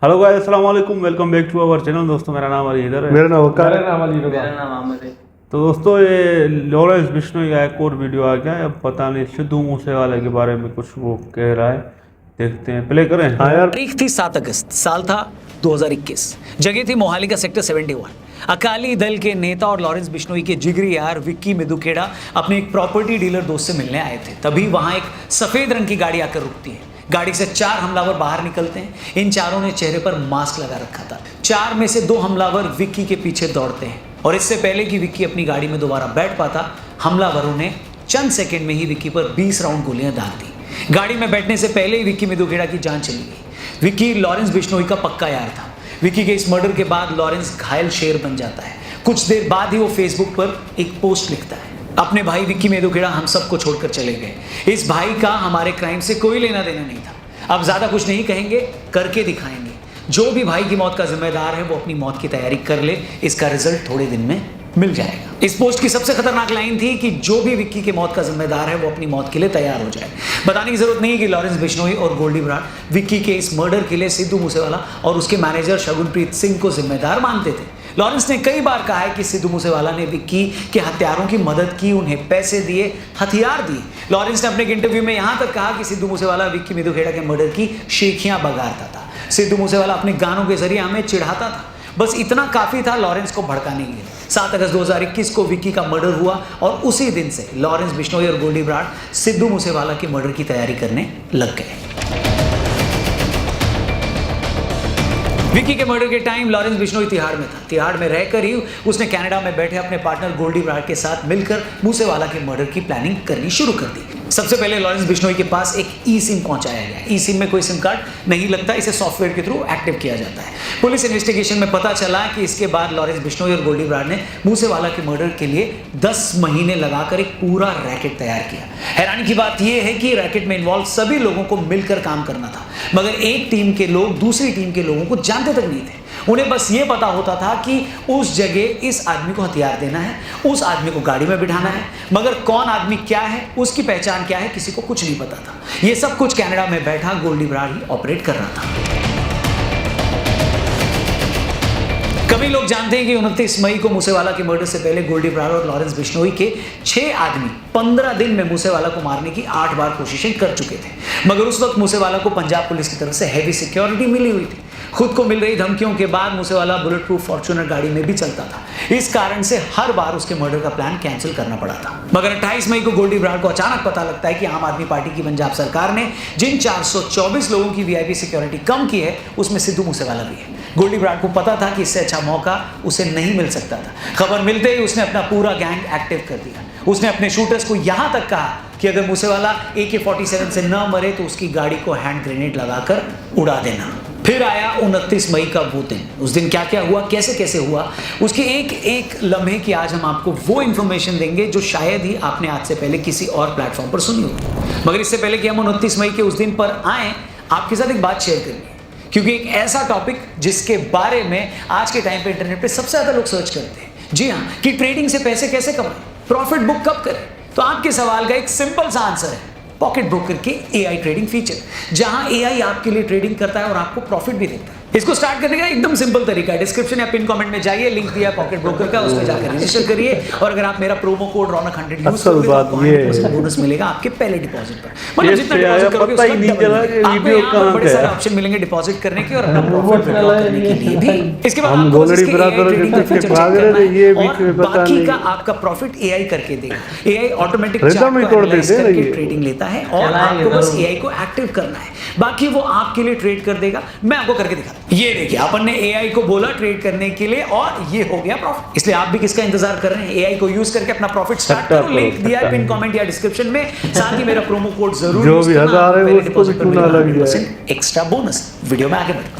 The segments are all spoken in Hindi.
हेलो गाइस, अस्सलाम वालेकुम, welcome back to our channel. दोस्तों मेरा नाम अली इधर है। मेरा नाम वकार है। मेरा नाम आमिर है। तो दोस्तों ये लॉरेंस बिश्नोई का एक और वीडियो आ गया है। अब पता नहीं सिद्धू मूसेवाला के बारे में कुछ वो कह रहा है, देखते हैं, प्ले करें। हाँ यार, तारीख थी 7 अगस्त, साल था 2021। जगह थी मोहाली का सेक्टर 71। अकाली दल के नेता और लॉरेंस बिश्नोई के जिगरी यार विक्की मिदुखेड़ा अपने एक प्रॉपर्टी डीलर दोस्त से मिलने आए थे। तभी वहां एक सफेद रंग की गाड़ी आकर रुकती है। गाड़ी से 4 हमलावर बाहर निकलते हैं। इन चारों ने चेहरे पर मास्क लगा रखा था। 4 में से 2 हमलावर विक्की के पीछे दौड़ते हैं और इससे पहले कि विक्की अपनी गाड़ी में दोबारा बैठ पाता, हमलावरों ने चंद सेकंड में ही विक्की पर 20 राउंड गोलियां दाग दी। गाड़ी में बैठने से पहले ही विक्की मिदुखेड़ा की जान चली गई। विक्की लॉरेंस बिश्नोई का पक्का यार था। विक्की के इस मर्डर के बाद लॉरेंस घायल शेर बन जाता है। कुछ देर बाद ही वो फेसबुक पर एक पोस्ट लिखता है, अपने भाई विक्की मिदुखेड़ा हम सबको छोड़कर चले गए। इस भाई का हमारे क्राइम से कोई लेना देना नहीं था। अब ज्यादा कुछ नहीं कहेंगे, करके दिखाएंगे। जो भी भाई की मौत का जिम्मेदार है वो अपनी मौत की तैयारी कर ले, इसका रिजल्ट थोड़े दिन में मिल जाएगा। इस पोस्ट की सबसे खतरनाक लाइन थी कि जो भी विक्की की मौत का जिम्मेदार है वो अपनी मौत के लिए तैयार हो जाए। बताने की जरूरत नहीं कि लॉरेंस बिश्नोई और गोल्डी बराड़ विक्की के इस मर्डर के लिए सिद्धू मूसेवाला और उसके मैनेजर शगुनप्रीत सिंह को जिम्मेदार मानते थे। लॉरेंस ने कई बार कहा है कि सिद्धू मूसेवाला ने विक्की के हत्यारों की मदद की, उन्हें पैसे दिए, हथियार दिए। लॉरेंस ने अपने एक इंटरव्यू में यहां तक कहा कि सिद्धू मूसेवाला विक्की मिदुखेड़ा के मर्डर की शेखियां बगारता था। सिद्धू मूसेवाला अपने गानों के जरिए हमें चिढ़ाता था। बस इतना काफी था लॉरेंस को भड़काने के लिए। 7 अगस्त 2021 को विक्की का मर्डर हुआ और उसी दिन से लॉरेंस बिश्नोई और गोल्डी बराड़ सिद्धू मूसेवाला के मर्डर की तैयारी करने लग गए। विक्की के मर्डर के टाइम लॉरेंस बिश्नोई तिहाड़ में था। तिहाड़ में रहकर ही उसने कनाडा में बैठे अपने पार्टनर गोल्डी बराड़ के साथ मिलकर मूसेवाला के मर्डर की प्लानिंग करनी शुरू कर दी। सबसे पहले लॉरेंस बिश्नोई के पास एक ई सिम पहुंचाया गया। ई सिम में कोई सिम कार्ड नहीं लगता, इसे सॉफ्टवेयर के थ्रू एक्टिव किया जाता है। पुलिस इन्वेस्टिगेशन में पता चला कि इसके बाद लॉरेंस बिश्नोई और गोल्डी बराड़ ने मूसेवाला के मर्डर के लिए 10 महीने लगाकर एक पूरा रैकेट तैयार किया। हैरानी की बात यह है कि रैकेट में इन्वॉल्व सभी लोगों को मिलकर काम करना था, मगर एक टीम के लोग दूसरी टीम के लोगों को जानते तक नहीं थे। उन्हें बस ये पता होता था कि उस जगह इस आदमी को हथियार देना है, उस आदमी को गाड़ी में बिठाना है, मगर कौन आदमी क्या है, उसकी पहचान क्या है, किसी को कुछ नहीं पता था। ये सब कुछ कनाडा में बैठा गोल्डी बराड़ ही ऑपरेट कर रहा था। कभी लोग जानते हैं कि 29 मई को मूसेवाला के मर्डर से पहले गोल्डी बराड़ और लॉरेंस बिश्नोई के 6 आदमी 15 दिन में मूसेवाला को मारने की 8 बार कोशिशें कर चुके थे, मगर उस वक्त मूसेवाला को पंजाब पुलिस की तरफ से हैवी सिक्योरिटी मिली हुई थी। खुद को मिल रही धमकियों के बाद मूसेवाला बुलेट प्रूफ फॉर्च्यूनर गाड़ी में भी चलता था। इस कारण से हर बार उसके मर्डर का प्लान कैंसिल करना पड़ा था। मगर 28 मई को गोल्डी बराड़ को अचानक पता लगता है कि आम आदमी पार्टी की पंजाब सरकार ने जिन 424 लोगों की वीआईपी सिक्योरिटी कम की है, उसमें सिद्धू मूसेवाला भी है। गोल्डी बराड़ को पता था कि इससे अच्छा मौका उसे नहीं मिल सकता था। खबर मिलते ही उसने अपना पूरा गैंग एक्टिव कर दिया। उसने अपने शूटर्स को यहां तक कहा कि अगर मूसेवाला AK-47 से न मरे तो उसकी गाड़ी को हैंड ग्रेनेड लगाकर उड़ा देना। फिर आया 29 मई का वो दिन। उस दिन क्या क्या हुआ, कैसे कैसे हुआ, उसके एक एक लम्हे की आज हम आपको वो इन्फॉर्मेशन देंगे जो शायद ही आपने आज से पहले किसी और प्लेटफॉर्म पर सुनी हो। मगर इससे पहले कि हम 29 मई के उस दिन पर आए, आपके साथ एक बात शेयर करनी है, क्योंकि एक ऐसा टॉपिक जिसके बारे में आज के टाइम पे इंटरनेट पे सबसे ज्यादा लोग सर्च करते हैं। जी हाँ, कि ट्रेडिंग से पैसे कैसे कमाएं, प्रॉफिट बुक कब करें। तो आपके सवाल का एक सिंपल सा आंसर है पॉकेट ब्रोकर के AI ट्रेडिंग फीचर, जहां AI आपके लिए ट्रेडिंग करता है और आपको प्रॉफिट भी देता है। इसको स्टार्ट करने का एकदम सिंपल तरीका है, डिस्क्रिप्शन या पिन कमेंट में जाइए, लिंक दिया पॉकेट ब्रोकर का, उस पर जाकर रजिस्टर करिए। और अगर आप मेरा प्रोमो कोड रौनक100 यूज करोगे तो आपको 100% बोनस मिलेगा आपके पहले डिपॉजिट पर। मतलब जितना डिपॉजिट करोगे उसका डबल आपको यहाँ पर बड़े सारे ऑप्शन मिलेंगे डिपॉजिट करने के और अपना प्रॉफिट विड्रॉ करने के लिए भी। इसके बाद आपको बस इसके AI ट्रेडिंग का फीचर चेक करना है और बाकी का आपका प्रॉफिट AI करके देगा। AI ऑटोमेटिक ट्रेडिंग लेता है और आपको बस AI को एक्टिव करना है, बाकी वो आपके लिए ट्रेड कर देगा। मैं आपको करके दिखाता हूं। ये देखिए, अपन ने AI को बोला ट्रेड करने के लिए और ये हो गया प्रॉफिट। इसलिए आप भी किसका इंतजार कर रहे हैं, AI को यूज करके अपना प्रॉफिट स्टार्ट करो। लिंक दिया है पिन कमेंट या डिस्क्रिप्शन में, साथ ही मेरा प्रोमो कोड जरूर जो भी 1000 है उसको भी चुना लग जाए, एक्स्ट्रा बोनस। वीडियो में आगे बढ़ते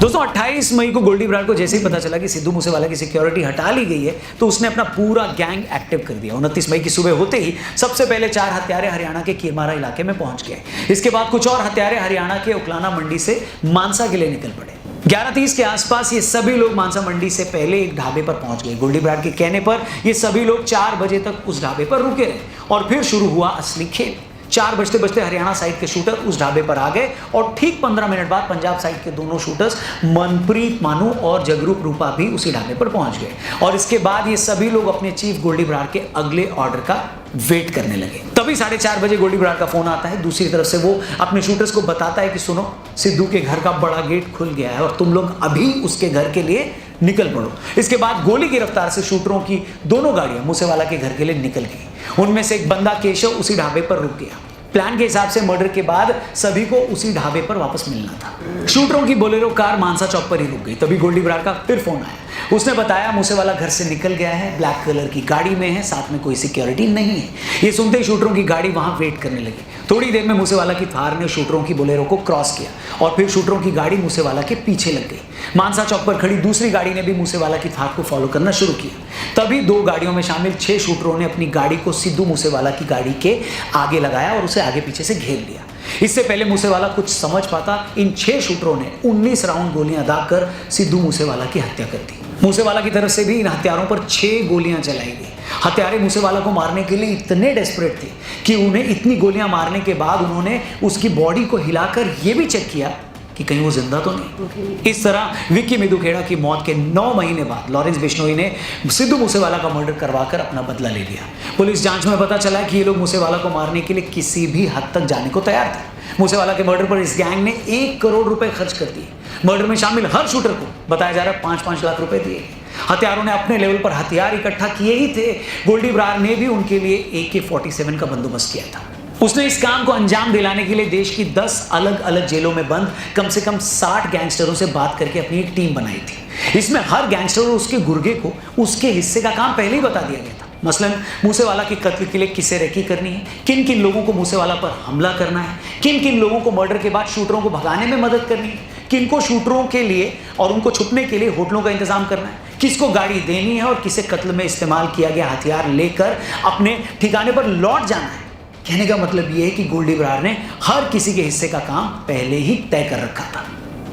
दोस्तों, 28 मई को गोल्डी बराड़ को जैसे ही पता चला कि सिद्धू मूसेवाला की सिक्योरिटी हटा ली गई है, तो उसने अपना पूरा गैंग एक्टिव कर दिया। 29 मई की सुबह होते ही सबसे पहले 4 हत्यारे हरियाणा के कीरमारा इलाके में पहुंच गए। इसके बाद कुछ और हत्यारे हरियाणा के उकलाना मंडी से मानसा के लिए निकल पड़े। 11:30 के आसपास ये सभी लोग मानसा मंडी से पहले एक ढाबे पर पहुंच गए। गोल्डी बराड़ के कहने पर ये सभी लोग 4 बजे तक उस ढाबे पर रुके रहे और फिर शुरू हुआ असली खेल। 4 बजते बजते हरियाणा साइड के शूटर उस ढाबे पर आ गए और ठीक 15 मिनट बाद पंजाब साइड के दोनों शूटर्स मनप्रीत मानू और जगरूप रूपा भी उसी ढाबे पर पहुंच गए और इसके बाद ये सभी लोग अपने चीफ गोल्डी बरार के अगले ऑर्डर का वेट करने लगे। तभी 4:30 बजे गोल्डी बरार का फोन आता है। दूसरी तरफ से वो अपने शूटर्स को बताता है कि सुनो, सिद्धू के घर का बड़ा गेट खुल गया है और तुम लोग अभी उसके घर के लिए निकल पड़ो। इसके बाद गोली की रफ्तार से शूटरों की दोनों गाड़ियां मूसेवाला के घर के लिए निकल गई। उनमें से एक बंदा केशव उसी ढाबे पर रुक गया। प्लान के हिसाब से मर्डर के बाद सभी को उसी ढाबे पर वापस मिलना था। शूटरों की बोलेरो कार मानसा चौक पर ही रुक गई। तभी गोल्डी बरार का फिर फोन आया। उसने बताया मूसेवाला घर से निकल गया है, ब्लैक कलर की गाड़ी में है, साथ में कोई सिक्योरिटी नहीं है। ये सुनते ही शूटरों की गाड़ी वहां वेट करने लगी। थोड़ी देर में मूसेवाला की थार ने शूटरों की बोलेरो को क्रॉस किया और फिर शूटरों की गाड़ी मूसेवाला के पीछे लग गई। मानसा चौक पर खड़ी दूसरी गाड़ी ने भी मूसेवाला की थार को फॉलो करना शुरू किया। तभी 2 गाड़ियों में शामिल 6 शूटरों ने अपनी गाड़ी को सिद्धू मूसेवाला की गाड़ी के आगे लगाया और उसे आगे पीछे से घेर लिया। इससे पहले मूसेवाला कुछ समझ पाता, इन 6 शूटरों ने 19 राउंड गोलियां दागकर सिद्धू मूसेवाला की हत्या कर दी। मूसेवाला की तरफ से भी इन हत्यारों पर 6 गोलियां चलाई गई। हत्यारे मूसेवाला को मारने के लिए इतने डेस्परेट थे कि उन्हें इतनी गोलियां मारने के बाद उन्होंने उसकी बॉडी को हिलाकर यह भी चेक किया कि कहीं वो जिंदा तो नहीं। इस तरह विक्की मिदुखेड़ा की मौत के 9 महीने बाद लॉरेंस बिश्नोई ने सिद्धू मूसेवाला का मर्डर करवाकर अपना बदला ले लिया। पुलिस जांच में पता चला कि ये लोग मूसेवाला को मारने के लिए किसी भी हद तक जाने को तैयार थे। मूसेवाला के मर्डर पर इस गैंग ने 1 करोड़ रुपए खर्च कर दिए। मर्डर में शामिल हर शूटर को बताया जा रहा है 5-5 लाख रुपए दिए। हत्यारों ने अपने लेवल पर हथियार इकट्ठा किए ही थे। गोल्डी बरार ने भी उनके लिए AK-47 का बंदोबस्त किया था। उसने इस काम को अंजाम दिलाने के लिए देश की 10 अलग अलग जेलों में बंद कम से कम 60 गैंगस्टरों से बात करके अपनी एक टीम बनाई थी। इसमें हर गैंगस्टर और उसके गुर्गे को उसके हिस्से का काम पहले ही बता दिया गया था। मसलन मूसेवाला की कत्ल के लिए किसे रेकी करनी है, किन किन लोगों को मूसेवाला पर हमला करना है, किन किन लोगों को मर्डर के बाद शूटरों को भगाने में मदद करनी है, किन को शूटरों के लिए और उनको छुपने के लिए होटलों का इंतजाम करना है, किसको गाड़ी देनी है और किसे कत्ल में इस्तेमाल किया गया हथियार लेकर अपने ठिकाने पर लौट जाना है। कहने का मतलब यह है कि गोल्डी बरार ने हर किसी के हिस्से का काम पहले ही तय कर रखा था।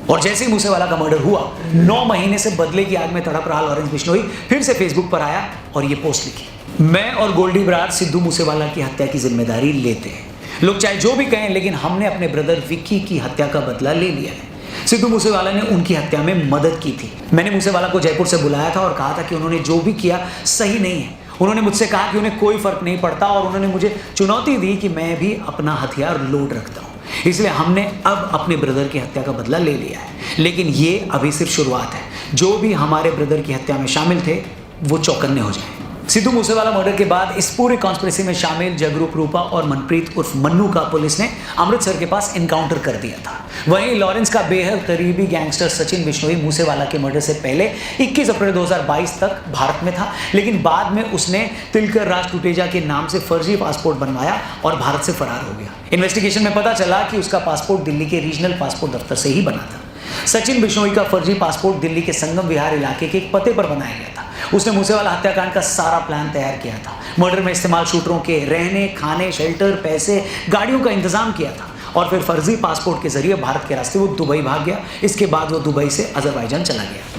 और जैसे ही मूसेवाला का मर्डर हुआ, 9 महीने से बदले की आग में तड़प रहा लॉरेंस बिश्नोई फिर से फेसबुक पर आया और ये पोस्ट लिखी, मैं और गोल्डी बरार सिद्धू मूसेवाला की हत्या की जिम्मेदारी लेते हैं। लोग चाहे जो भी कहें, लेकिन हमने अपने ब्रदर विक्की की हत्या का बदला ले लिया है। सिद्धू मूसेवाला ने उनकी हत्या में मदद की थी। मैंने मूसेवाला को जयपुर से बुलाया था और कहा था कि उन्होंने जो भी किया सही नहीं है। उन्होंने मुझसे कहा कि उन्हें कोई फर्क नहीं पड़ता और उन्होंने मुझे चुनौती दी कि मैं भी अपना हथियार लोड रखता हूँ। इसलिए हमने अब अपने ब्रदर की हत्या का बदला ले लिया है। लेकिन ये अभी सिर्फ शुरुआत है। जो भी हमारे ब्रदर की हत्या में शामिल थे वो चौकन्ने हो जाए। सिद्धू मूसेवाला मर्डर के बाद इस पूरी कॉन्स्पिरेसी में शामिल जगरूप रूपा और मनप्रीत उर्फ मन्नू का पुलिस ने अमृतसर के पास एनकाउंटर कर दिया था। वहीं लॉरेंस का बेहद करीबी गैंगस्टर सचिन बिश्नोई मूसेवाला के मर्डर से पहले 21 अप्रैल 2022 तक भारत में था, लेकिन बाद में उसने तिलकर राज टुटेजा के नाम से फर्जी पासपोर्ट बनवाया और भारत से फरार हो गया। इन्वेस्टिगेशन में पता चला कि उसका पासपोर्ट दिल्ली के रीजनल पासपोर्ट दफ्तर से ही बना था। सचिन बिश्नोई का फर्जी पासपोर्ट दिल्ली के संगम विहार इलाके के एक पते पर बनाया गया था। उसने मूसेवाला हत्याकांड का सारा प्लान तैयार किया था। मर्डर में इस्तेमाल शूटरों के रहने, खाने, शेल्टर, पैसे, गाड़ियों का इंतजाम किया था और फिर फर्जी पासपोर्ट के जरिए भारत के रास्ते वो दुबई भाग गया। इसके बाद वो दुबई से अजरबैजान चला गया।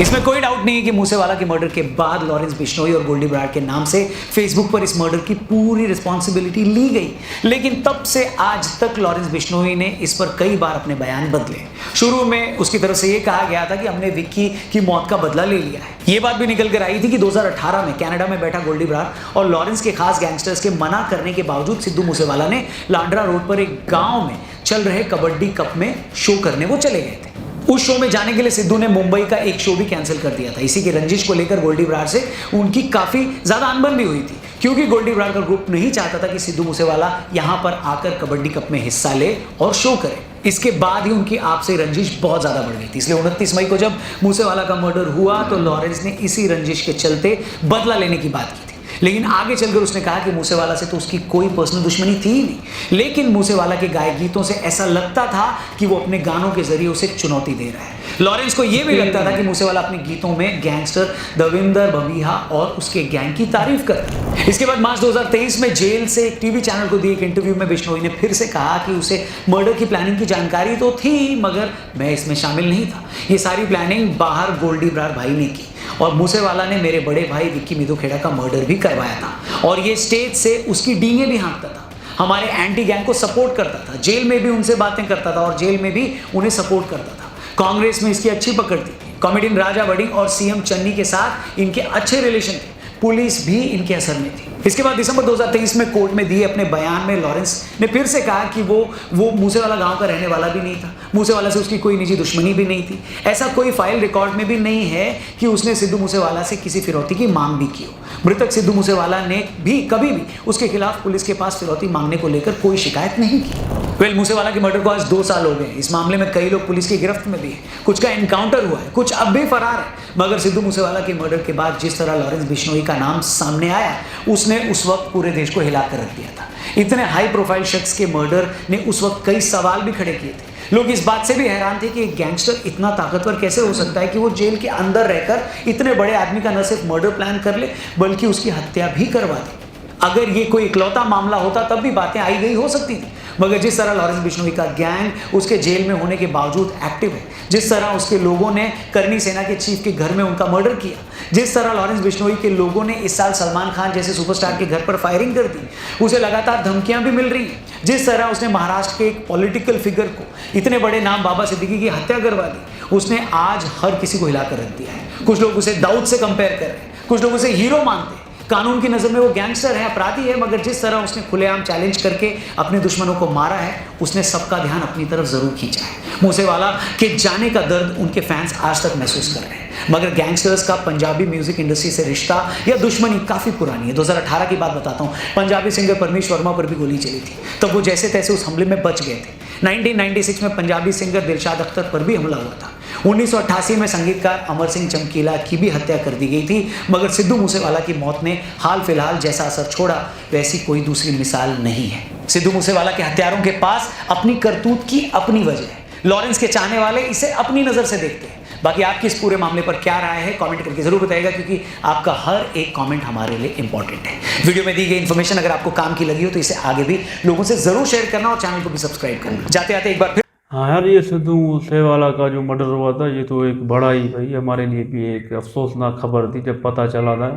इसमें कोई डाउट नहीं है कि मूसेवाला के मर्डर के बाद लॉरेंस बिश्नोई और गोल्डी बरार के नाम से फेसबुक पर इस मर्डर की पूरी रिस्पॉन्सिबिलिटी ली गई। लेकिन तब से आज तक लॉरेंस बिश्नोई ने इस पर कई बार अपने बयान बदले। शुरू में उसकी तरफ से ये कहा गया था कि हमने विक्की की मौत का बदला ले लिया है। ये बात भी निकल कर आई थी कि 2018 में कनाडा में बैठा गोल्डी बरार और लॉरेंस के खास गैंगस्टर्स के मना करने के बावजूद सिद्धू मूसेवाला ने लांड्रा रोड पर एक गाँव में चल रहे कबड्डी कप में शो करने वो चले गए थे। उस शो में जाने के लिए सिद्धू ने मुंबई का एक शो भी कैंसिल कर दिया था। इसी के रंजिश को लेकर गोल्डी बरार से उनकी काफी ज्यादा अनबन भी हुई थी, क्योंकि गोल्डी बरार का ग्रुप नहीं चाहता था कि सिद्धू मूसेवाला यहां पर आकर कबड्डी कप में हिस्सा ले और शो करे। इसके बाद ही उनकी आपसे रंजिश बहुत ज्यादा बढ़ गई थी। इसलिए 29 मई को जब मूसेवाला का मर्डर हुआ तो लॉरेंस ने इसी रंजिश के चलते बदला लेने की बात की थी। लेकिन आगे चलकर उसने कहा कि मूसेवाला से तो उसकी कोई पर्सनल दुश्मनी थी ही नहीं, लेकिन मूसेवाला के गाए गीतों से ऐसा लगता था कि वो अपने गानों के जरिए उसे चुनौती दे रहा है। लॉरेंस को यह भी लगता था कि मूसेवाला अपने गीतों में गैंगस्टर दविंदर बबीहा और उसके गैंग की तारीफ कर रहा है। इसके बाद मार्च 2023 में जेल से एक टीवी चैनल को दिए एक इंटरव्यू में बिश्नोई ने फिर से कहा कि उसे मर्डर की प्लानिंग की जानकारी तो थी, मगर मैं इसमें शामिल नहीं था। ये सारी प्लानिंग बाहर गोल्डी बरार भाई ने की। और मूसेवाला ने मेरे बड़े भाई विक्की मिधू खेड़ा का मर्डर भी करवाया था और ये स्टेज से उसकी डींगे भी हाँकता था, हमारे एंटी गैंग को सपोर्ट करता था, जेल में भी उनसे बातें करता था और जेल में भी उन्हें सपोर्ट करता था। कांग्रेस में इसकी अच्छी पकड़ थी, कॉमेडियन राजा बड़ी और सीएम चन्नी के साथ इनके अच्छे रिलेशन थे, पुलिस भी इनके असर में थी। इसके बाद दिसंबर 2023 में कोर्ट में दिए अपने बयान में लॉरेंस ने फिर से कहा कि वो मूसेवाला गांव का रहने वाला भी नहीं था, मूसेवाला से उसकी कोई निजी दुश्मनी भी नहीं थी, ऐसा कोई फाइल रिकॉर्ड में भी नहीं है कि उसने सिद्धू मूसेवाला से किसी फिरौती की मांग भी की हो। मृतक सिद्धू मूसेवाला ने भी कभी भी उसके खिलाफ पुलिस के पास फिरौती मांगने को लेकर कोई शिकायत नहीं की। मूसेवाला के मर्डर को आज 2 साल हो गए। इस मामले में कई लोग पुलिस की गिरफ्त में भी हैं, कुछ का एनकाउंटर हुआ है, कुछ अब भी फरार है। मगर सिद्धू मूसेवाला के मर्डर के बाद जिस तरह लॉरेंस बिश्नोई का नाम सामने आया, उसने उस वक्त पूरे देश को हिला कर रख दिया था। इतने हाई प्रोफाइल शख्स के मर्डर ने उस वक्त कई सवाल भी खड़े किए थे। लोग इस बात से भी हैरान थे कि एक गैंगस्टर इतना ताकतवर कैसे हो सकता है कि वो जेल के अंदर रहकर इतने बड़े आदमी का न सिर्फ मर्डर प्लान कर ले बल्कि उसकी हत्या भी करवा दे। अगर ये कोई इकलौता मामला होता तब भी बातें आई गई हो सकती थी, मगर जिस तरह लॉरेंस बिश्नोई का गैंग उसके जेल में होने के बावजूद एक्टिव है, जिस तरह उसके लोगों ने करनी सेना के चीफ के घर में उनका मर्डर किया, जिस तरह लॉरेंस बिश्नोई के लोगों ने इस साल सलमान खान जैसे सुपरस्टार के घर पर फायरिंग कर दी, उसे लगातार धमकियां भी मिल रही हैं, जिस तरह उसने महाराष्ट्र के एक पॉलिटिकल फिगर को, इतने बड़े नाम बाबा सिद्दीकी की हत्या करवा दी, उसने आज हर किसी को हिलाकर रख दिया है। कुछ लोग उसे दाऊद से कंपेयर कर रहे हैं, कुछ लोग उसे हीरो मानते हैं। कानून की नज़र में वो गैंगस्टर है, अपराधी है, मगर जिस तरह उसने खुलेआम चैलेंज करके अपने दुश्मनों को मारा है, उसने सबका ध्यान अपनी तरफ जरूर खींचा है। मूसेवाला के जाने का दर्द उनके फैंस आज तक महसूस कर रहे हैं, मगर गैंगस्टर्स का पंजाबी म्यूजिक इंडस्ट्री से रिश्ता या दुश्मनी काफ़ी पुरानी है। 2018 की बात बताता हूँ, पंजाबी सिंगर परमीश वर्मा पर भी गोली चली थी, तब वो जैसे तैसे उस हमले में बच गए थे। 1996 में पंजाबी सिंगर दिलशाद अख्तर पर भी हमला हुआ था। 1988 में संगीतकार अमर सिंह चमकीला की भी हत्या कर दी गई थी, मगर सिद्धू मूसेवाला की मौत ने हाल फिलहाल जैसा असर छोड़ा वैसी कोई दूसरी मिसाल नहीं है। सिद्धू मूसेवाला के हत्यारों के पास अपनी करतूत की अपनी वजह है, लॉरेंस के चाहने वाले इसे अपनी नज़र से देखते हैं। बाकी आपकी इस पूरे मामले पर क्या राय है कमेंट करके जरूर बताइएगा, क्योंकि आपका हर एक कमेंट हमारे लिए इंपॉर्टेंट है। वीडियो में दी गई इन्फॉर्मेशन अगर आपको काम की लगी हो तो इसे आगे भी लोगों से जरूर शेयर करना और चैनल को भी सब्सक्राइब करना। जाते आते एक बार फिर हाँ यार, ये सिद्धू मूसेवाला का जो मर्डर हुआ था ये तो एक बड़ा ही भाई हमारे लिए भी एक अफसोसनाक खबर थी जब पता चला था।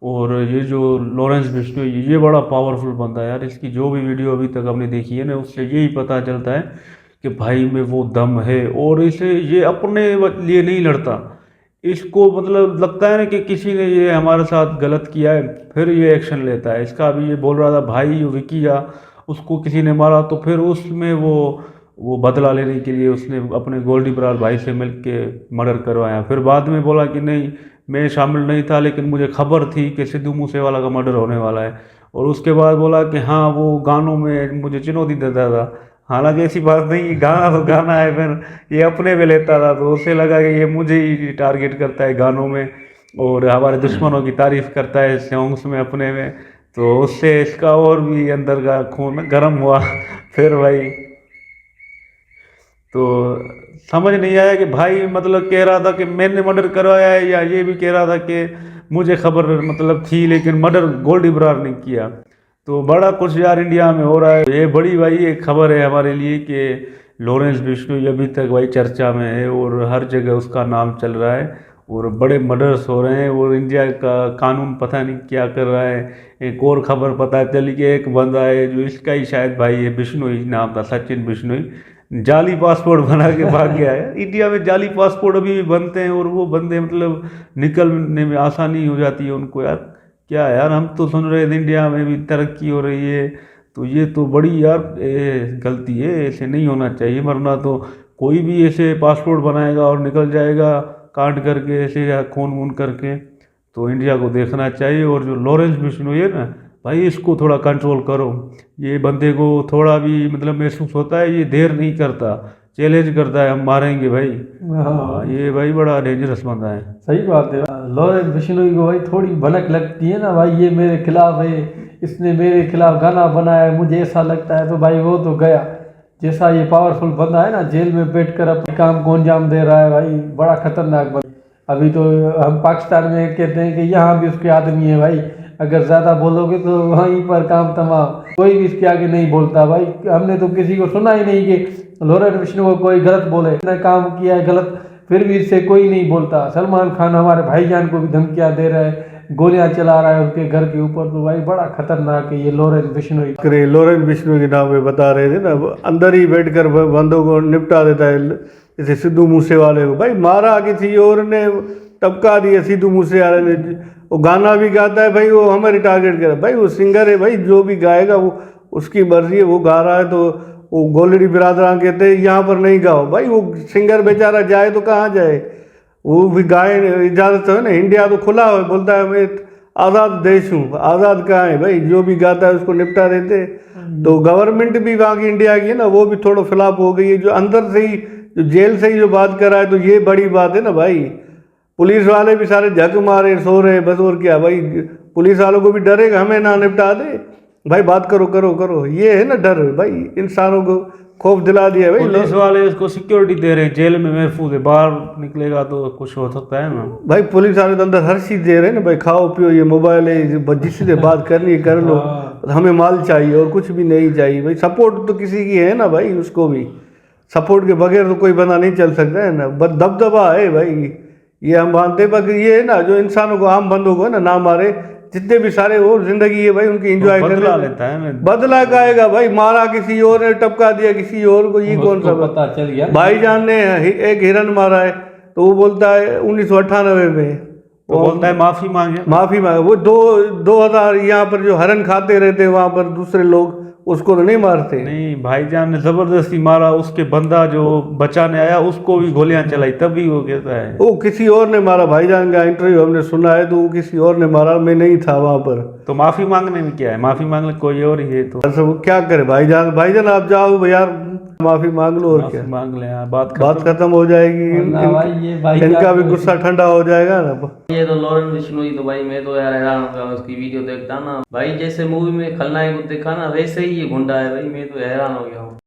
और ये जो लॉरेंस बिश्नोई ये बड़ा पावरफुल बंदा है यार, इसकी जो भी वीडियो अभी तक हमने देखी है ना उससे यही पता चलता है कि भाई में वो दम है। और इसे ये अपने लिए नहीं लड़ता, इसको मतलब लगता है ना कि किसी ने ये हमारे साथ गलत किया है फिर ये एक्शन लेता है। इसका अभी ये बोल रहा था भाई विकी या उसको किसी ने मारा तो फिर उसमें वो बदला लेने के लिए उसने अपने गोल्डी बरार भाई से मिल के मर्डर करवाया। फिर बाद में बोला कि नहीं मैं शामिल नहीं था, लेकिन मुझे खबर थी कि सिद्धू मूसेवाला का मर्डर होने वाला है। और उसके बाद बोला कि हाँ वो गानों में मुझे चुनौती देता था, हालांकि ऐसी बात नहीं, गाना तो गाना है, फिर ये अपने में लेता था तो उसे लगा कि ये मुझे ही टारगेट करता है गानों में और हमारे दुश्मनों की तारीफ करता है सॉन्ग्स में अपने में, तो उससे इसका और भी अंदर का खून गर्म हुआ। फिर भाई तो समझ नहीं आया कि भाई मतलब कह रहा था कि मैंने मर्डर करवाया है या ये भी कह रहा था कि मुझे खबर मतलब थी लेकिन मर्डर गोल्डी बरार ने किया। तो बड़ा कुछ यार इंडिया में हो रहा है। ये बड़ी भाई एक खबर है हमारे लिए कि लॉरेंस बिश्नोई अभी तक भाई चर्चा में है और हर जगह उसका नाम चल रहा है और बड़े मर्डर्स हो रहे हैं और इंडिया का कानून पता नहीं क्या कर रहा है। एक और खबर पता चली कि एक बंदा है जो इसका ही शायद भाई है, बिश्नोई नाम था, सचिन बिश्नोई, जाली पासपोर्ट बना के भाग गया है। इंडिया में जाली पासपोर्ट अभी भी बनते हैं और वो बंदे मतलब निकलने में आसानी हो जाती है उनको। यार क्या यार, हम तो सुन रहे थे इंडिया में भी तरक्की हो रही है, तो ये तो बड़ी यार गलती है, ऐसे नहीं होना चाहिए। वरना तो कोई भी ऐसे पासपोर्ट बनाएगा और निकल जाएगा काट करके ऐसे या खून वून करके, तो इंडिया को देखना चाहिए। और जो लॉरेंस बिश्नोई है ना भाई, इसको थोड़ा कंट्रोल करो। ये बंदे को थोड़ा भी मतलब महसूस होता है, ये देर नहीं करता, चैलेंज करता है हम मारेंगे भाई। हाँ, ये भाई बड़ा डेंजरस बंदा है। सही बात है। लॉरेंस बिश्नोई को भाई थोड़ी भनक लगती है ना भाई, ये मेरे खिलाफ है, इसने मेरे खिलाफ गाना बनाया है, मुझे ऐसा लगता है, तो भाई वो तो गया। जैसा ये पावरफुल बंदा है ना, जेल में बैठकर अपने काम को अंजाम दे रहा है भाई, बड़ा खतरनाक बंदा। अभी तो हम पाकिस्तान में कहते हैं कि यहाँ भी उसके आदमी है भाई, अगर ज़्यादा बोलोगे तो वहीं पर काम तमाम, कोई भी इसके आगे नहीं बोलता भाई। हमने तो किसी को सुना ही नहीं कि लॉरेंस बिश्नोई को कोई गलत बोले, इसने काम किया है, गलत फिर भी इससे कोई नहीं बोलता। सलमान खान हमारे भाईजान को भी धमकियां दे रहा है, गोलियां चला रहा है उनके घर के ऊपर। तो भाई बड़ा खतरनाक है ये लॉरेंस बिश्नोई। करे लॉरेंस बिश्नोई के नाम पे बता रहे थे ना, अंदर ही बैठकर बंदों को निपटा देता है। जैसे सिद्धू मूसेवाले को भाई मारा किसी और ने, टपका दिया सिद्धू मूसेवाले ने। वो गाना भी गाता है भाई, वो हमारी टारगेट कर भाई, वो सिंगर है भाई, जो भी गाएगा वो उसकी मर्जी है, वो गा रहा है। तो वो गोलड़ी बिरादरान कहते हैं यहाँ पर नहीं गाओ भाई, वो सिंगर बेचारा जाए तो कहाँ जाए, वो भी गाए, इजाज़त है ना। इंडिया तो खुला है, बोलता है मैं आज़ाद देश हूँ। आज़ाद कहाँ है भाई, जो भी गाता है उसको निपटा देते। तो गवर्नमेंट भी वहाँ की इंडिया की है ना, वो भी थोड़ा फ्लॉप हो गई है। जो अंदर से ही, जो जेल से ही जो बात कर रहा है, तो ये बड़ी बात है ना भाई। पुलिस वाले भी सारे झक मारे सो रहे, बस और क्या भाई। पुलिस वालों को भी डरेगा हमें ना निपटा दे भाई, बात करो करो करो, ये है ना डर भाई। इंसानों को खौफ दिला दिया भाई। पुलिस वाले उसको सिक्योरिटी दे रहे हैं, जेल में महफूज है, बाहर निकलेगा तो कुछ हो सकता है ना भाई। पुलिस वाले तो अंदर हर चीज़ दे रहे हैं ना भाई, खाओ पियो, ये मोबाइल है, जिससे बात करनी है कर लो, हमें माल चाहिए और कुछ भी नहीं चाहिए भाई। सपोर्ट तो किसी की है ना भाई, उसको भी सपोर्ट के बगैर तो कोई बंदा नहीं चल सकता है ना। बस दबदबा है भाई, ये हम मानते हैं। बाकी ये है ना, जो इंसानों को, आम बंदों को है ना मारे, जितने भी सारे वो जिंदगी है भाई उनकी एंजॉय कर बदला लेता है ना। बदला का आएगा भाई, मारा किसी और ने, टपका दिया किसी और को, ये कौन सा पता चल गया। भाईजान ने एक हिरन मारा है तो वो बोलता है 1998 में, तो बोलता है माफी मांगे। माफी मांगे। वो 2000 यहाँ पर जो हरन खाते रहते वहाँ पर दूसरे लोग, उसको तो नहीं मारते। नहीं, भाईजान ने जबरदस्ती मारा, उसके बंदा जो बचाने आया उसको भी गोलियां चलाई, तभी वो कहता है वो किसी और ने मारा। भाईजान का इंटरव्यू हमने सुना है, तो वो किसी और ने मारा, मैं नहीं था वहाँ पर। तो माफी मांगने में क्या है, माफी मांगने कोई और ही है। तो ऐसा वो क्या करे भाईजान, भाईजान आप जाओ यार, माफी मांग लो और क्या, माफी मांग ले यार, बात खत्म हो जाएगी। भाई ये भाई इनका भी गुस्सा ठंडा हो जाएगा ना। ये तो लॉरेंस बिश्नोई तो भाई मैं तो यार हैरान हो गया उसकी वीडियो देखता ना भाई। जैसे मूवी में खलनायक को देखा ना, वैसे ही ये गुंडा है भाई, मैं तो हैरान हो गया हूँ।